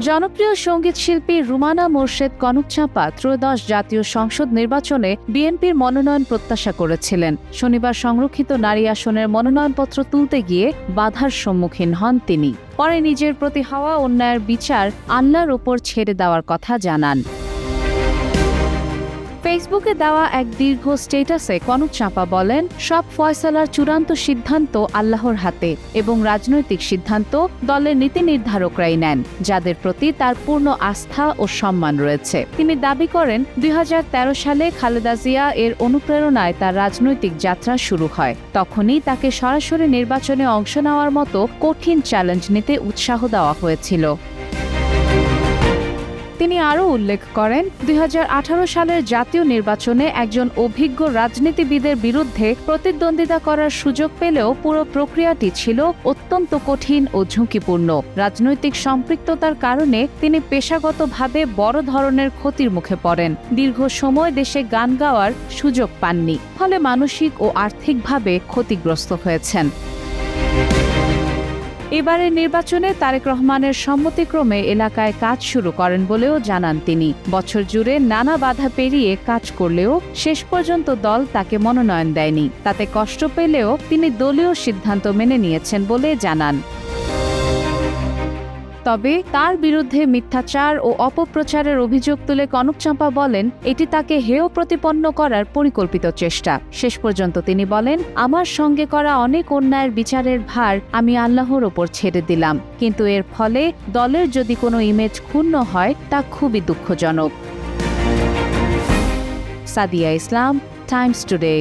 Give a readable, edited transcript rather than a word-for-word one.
জনপ্রিয় সঙ্গীত শিল্পী রুমানা মোর্শেদ কনকচাঁপা ত্রয়োদশ জাতীয় সংসদ নির্বাচনে বিএনপির মনোনয়ন প্রত্যাশা করেছিলেন। শনিবার সংরক্ষিত নারী আসনের মনোনয়নপত্র তুলতে গিয়ে বাধার সম্মুখীন হন তিনি। পরে নিজের প্রতি হওয়া অন্যায়ের বিচার আল্লাহর ওপর ছেড়ে দেওয়ার কথা জানান। ফেসবুকে দেওয়া এক দীর্ঘ স্ট্যাটাসে কনকচাঁপা বলেন, সব ফয়সালার চূড়ান্ত সিদ্ধান্ত আল্লাহর হাতে এবং রাজনৈতিক সিদ্ধান্ত দলের নীতি নির্ধারকরাই নেন, যাদের প্রতি তার পূর্ণ আস্থা ও সম্মান রয়েছে। তিনি দাবি করেন ২০১৩ সালে খালেদা জিয়া এর অনুপ্রেরণায় তার রাজনৈতিক যাত্রা শুরু হয়। তখনই তাকে সরাসরি নির্বাচনে অংশ নেওয়ার মতো কঠিন চ্যালেঞ্জ নিতে উৎসাহ দেওয়া হয়েছিল। তিনি আরও উল্লেখ করেন, ২০১৮ সালের জাতীয় নির্বাচনে একজন অভিজ্ঞ রাজনীতিবিদের বিরুদ্ধে প্রতিদ্বন্দ্বিতা করার সুযোগ পেলেও পুরো প্রক্রিয়াটি ছিল অত্যন্ত কঠিন ও ঝুঁকিপূর্ণ। রাজনৈতিক সম্পৃক্ততার কারণে তিনি পেশাগতভাবে বড় ধরনের ক্ষতির মুখে পড়েন। দীর্ঘ সময় দেশে গান গাওয়ার সুযোগ পাননি, ফলে মানসিক ও আর্থিকভাবে ক্ষতিগ্রস্ত হয়েছেন। এবারের নির্বাচনে তারেক রহমানের সম্মতিক্রমে এলাকায় কাজ শুরু করেন বলেও জানান তিনি। বছর জুড়ে নানা বাধা পেরিয়ে কাজ করলেও শেষ পর্যন্ত দল তাকে মনোনয়ন দেয়নি। তাতে কষ্ট পেলেও তিনি দলীয় সিদ্ধান্ত মেনে নিয়েছেন বলে জানান। তবে তার বিরুদ্ধে মিথ্যাচার ও অপপ্রচারের অভিযোগ তুলে কনকচাঁপা বলেন, এটি তাকে হেয় প্রতিপন্ন করার পরিকল্পিত চেষ্টা। শেষ পর্যন্ত তিনি বলেন, আমার সঙ্গে করা অনেক অন্যায়ের বিচারের ভার আমি আল্লাহর ওপর ছেড়ে দিলাম, কিন্তু এর ফলে দলের যদি কোনো ইমেজ ক্ষুণ্ণ হয় তা খুবই দুঃখজনক। সাদিয়া ইসলাম, টাইমস টুডে।